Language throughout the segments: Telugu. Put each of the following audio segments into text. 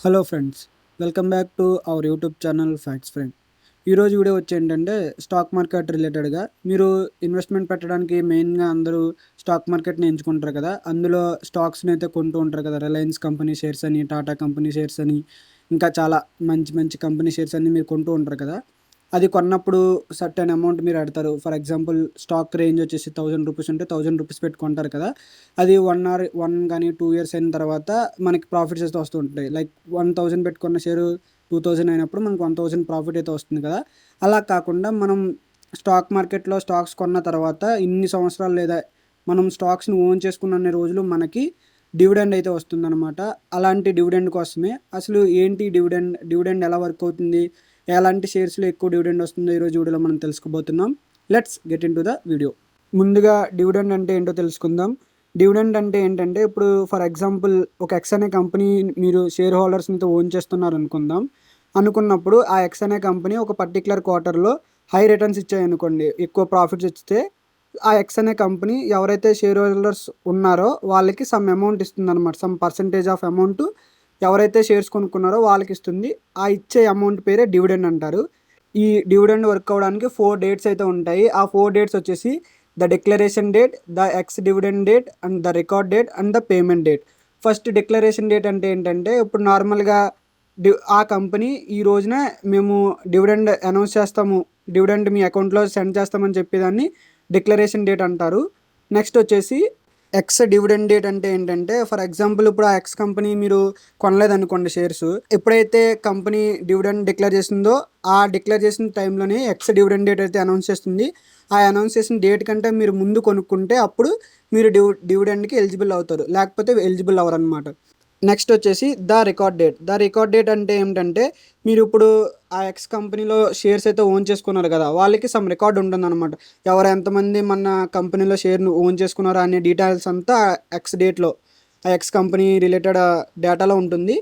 Hello friends, welcome back to our YouTube channel facts friend. ఈరోజు వీడియో వచ్చి ఏంటంటే స్టాక్ మార్కెట్ రిలేటెడ్గా మీరు ఇన్వెస్ట్మెంట్ పెట్టడానికి మెయిన్గా అందరూ స్టాక్ మార్కెట్ని ఎంచుకుంటారు కదా. అందులో స్టాక్స్ని అయితే కొంటూ ఉంటారు కదా. రిలయన్స్ కంపెనీ షేర్స్ అని, టాటా కంపెనీ షేర్స్ అని, ఇంకా చాలా మంచి మంచి కంపెనీ షేర్స్ అన్ని మీరు కొంటూ ఉంటారు కదా. అది కొన్నప్పుడు సర్టెన్ అమౌంట్ మీరు పెడతారు. ఫర్ ఎగ్జాంపుల్ స్టాక్ రేంజ్ వచ్చేసి రూ. 1000 ఉంటే రూ. 1000 పెట్టుకుంటారు కదా. అది 1 కానీ 2 ఇయర్స్ అయిన తర్వాత మనకి ప్రాఫిట్స్ అయితే వస్తూ ఉంటాయి. లైక్ 1000 పెట్టుకున్న షేరు 2000 అయినప్పుడు మనకు 1000 ప్రాఫిట్ అయితే వస్తుంది కదా. అలా కాకుండా మనం స్టాక్ మార్కెట్లో స్టాక్స్ కొన్న తర్వాత ఇన్ని సంవత్సరాలు లేదా మనం స్టాక్స్ని ఓన్ చేసుకున్న రోజులు మనకి డివిడెండ్ అయితే వస్తుందన్నమాట. అలాంటి డివిడెండ్ కోసమే అసలు ఏంటి డివిడెండ్ ఎలా వర్క్ అవుతుంది, ఎలాంటి షేర్స్లో ఎక్కువ డివిడెండ్ వస్తుందో ఈరోజు వీడియోలో మనం తెలుసుకోబోతున్నాం. Let's get in to the video. ముందుగా డివిడెండ్ అంటే ఏంటో తెలుసుకుందాం. డివిడెండ్ అంటే ఏంటంటే, ఇప్పుడు ఫర్ ఎగ్జాంపుల్ ఒక ఎక్స్ అనే కంపెనీ మీరు షేర్ హోల్డర్స్తో ఓన్ చేస్తున్నారు అనుకున్నప్పుడు ఆ ఎక్స్ అనే కంపెనీ ఒక పర్టికులర్ క్వార్టర్లో హై రిటర్న్స్ ఇచ్చాయనుకోండి, ఎక్కువ ప్రాఫిట్స్ ఇస్తే ఆ ఎక్స్ అనే కంపెనీ ఎవరైతే షేర్ హోల్డర్స్ ఉన్నారో వాళ్ళకి సమ్ అమౌంట్ ఇస్తుంది అనమాట. సమ్ పర్సంటేజ్ ఆఫ్ అమౌంట్ ఎవరైతే షేర్స్ కొనుక్కున్నారో వాళ్ళకి ఇస్తుంది. ఆ ఇచ్చే అమౌంట్ పేరే డివిడెండ్ అంటారు. ఈ డివిడెండ్ వర్క్ అవ్వడానికి 4 డేట్స్ అయితే ఉంటాయి. ఆ 4 డేట్స్ వచ్చేసి the declaration date, the X dividend date and the record date and the payment date. First declaration date అంటే ఏంటంటే, ఇప్పుడు నార్మల్గా ఆ కంపెనీ ఈ రోజున మేము డివిడెండ్ అనౌన్స్ చేస్తాము, డివిడెండ్ మీ అకౌంట్లో సెండ్ చేస్తామని చెప్పేదాన్ని డిక్లరేషన్ డేట్ అంటారు. నెక్స్ట్ వచ్చేసి ఎక్స్ డివిడెండ్ డేట్ అంటే ఏంటంటే, ఫర్ ఎగ్జాంపుల్ ఇప్పుడు ఆ ఎక్స్ కంపెనీ మీరు కొనలేదనుకోండి షేర్స్, ఎప్పుడైతే కంపెనీ డివిడెండ్ డిక్లేర్ చేసిందో ఆ డిక్లేర్ చేసిన టైంలోనే ఎక్స్ డివిడెండ్ డేట్ అయితే అనౌన్స్ చేస్తుంది. ఆ అనౌన్స్ చేసిన డేట్ కంటే మీరు ముందు కొనుక్కుంటే అప్పుడు మీరు డివిడెండ్కి ఎలిజిబుల్ అవుతారు, లేకపోతే ఎలిజిబుల్ అవ్వరు అనమాట. నెక్స్ట్ వచ్చేసి the record date. The record date అంటే ఏమిటంటే, మీరు ఇప్పుడు ఆ ఎక్స్ కంపెనీలో షేర్స్ అయితే ఓన్ చేసుకున్నారు కదా, వాళ్ళకి సమ్ రికార్డ్ ఉంటుందన్నమాట. ఎవరు ఎంతమంది మన కంపెనీలో షేర్ను ఓన్ చేసుకున్నారో అనే డీటెయిల్స్ అంతా ఎక్స్ డేట్లో, ఆ ఎక్స్ కంపెనీ రిలేటెడ్ డేటాలో ఉంటుంది.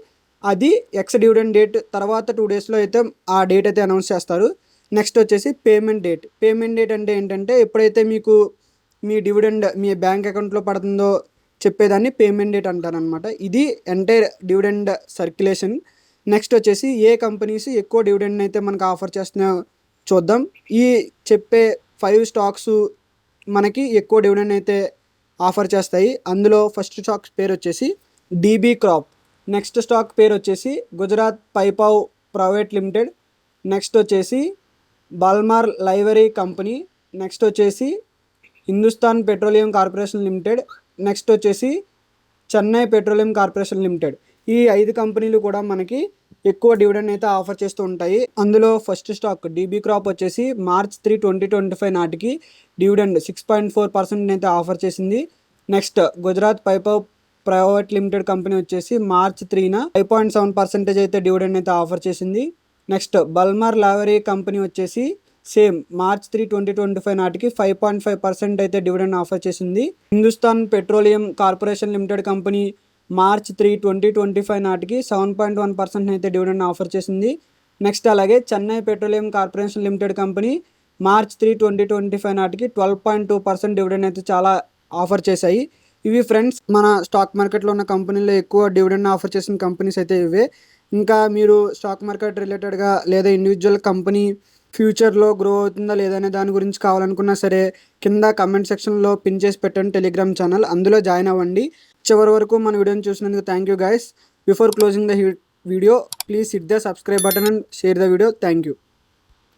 అది ఎక్స్ డివిడెండ్ డేట్ తర్వాత 2 డేస్లో అయితే ఆ డేట్ అయితే అనౌన్స్ చేస్తారు. నెక్స్ట్ వచ్చేసి పేమెంట్ డేట్. పేమెంట్ డేట్ అంటే ఏంటంటే, ఎప్పుడైతే మీకు మీ డివిడెండ్ మీ బ్యాంక్ అకౌంట్లో పడుతుందో చెప్పేదాన్ని పేమెంట్ డేట్ అంటారనమాట. ఇది ఎంటైర్ డివిడెండ్ సర్క్యులేషన్. నెక్స్ట్ వచ్చేసి ఏ కంపెనీస్ ఎక్కువ డివిడెండ్ అయితే మనకు ఆఫర్ చేస్తున్నాయో చూద్దాం. ఈ చెప్పే 5 స్టాక్స్ మనకి ఎక్కువ డివిడెండ్ అయితే ఆఫర్ చేస్తాయి. అందులో ఫస్ట్ స్టాక్ పేరు వచ్చేసి డీబీ క్రాప్. నెక్స్ట్ స్టాక్ పేరు వచ్చేసి Gujarat Pipavav private limited. Next వచ్చేసి బాల్మార్ లైవరీ కంపెనీ. నెక్స్ట్ వచ్చేసి Hindustan petroleum corporation limited. Next వచ్చేసి చెన్నై పెట్రోలియం కార్పొరేషన్ లిమిటెడ్. ఈ 5 కంపెనీలు కూడా మనకి ఎక్కువ డివిడెండ్ అయితే ఆఫర్ చేస్తూ ఉంటాయి. అందులో ఫస్ట్ స్టాక్ డీబీ క్రాప్ వచ్చేసి March 3, 2025 నాటికి డివిడెండ్ 6.4% అయితే ఆఫర్ చేసింది. Next Gujarat Pipavav private limited company వచ్చేసి March 3న 5.7% అయితే డివిడెండ్ అయితే ఆఫర్ చేసింది. నెక్స్ట్ బల్మార్ లావరీ కంపెనీ వచ్చేసి సేమ్ March 3, 2025 నాటికి 5.5% అయితే డివిడెండ్ ఆఫర్ చేసింది. Hindustan petroleum corporation limited company March 3, 2025 నాటికి 7.1% అయితే డివిడెండ్ ఆఫర్ చేసింది. నెక్స్ట్ అలాగే Chennai petroleum corporation limited company March 3, 2025 నాటికి 12.2% డివిడెండ్ అయితే చాలా ఆఫర్ చేశాయి. ఇవి ఫ్రెండ్స్ మన స్టాక్ మార్కెట్లో ఉన్న కంపెనీలో ఎక్కువ డివిడెండ్ ఆఫర్ చేసిన కంపెనీస్ అయితే ఇవే. ఇంకా మీరు స్టాక్ మార్కెట్ రిలేటెడ్గా లేదా ఇండివిజువల్ కంపెనీ ఫ్యూచర్లో గ్రో అవుతుందా లేదనే దాని గురించి కావాలనుకున్నా సరే కింద కమెంట్ సెక్షన్లో పిన్ చేసి పెట్టండి టెలిగ్రామ్ ఛానల్, అందులో జాయిన్ అవ్వండి. చివరి వరకు మన వీడియోని చూసినందుకు thank you guys. Before closing the video please hit the subscribe button and share the video. Thank you.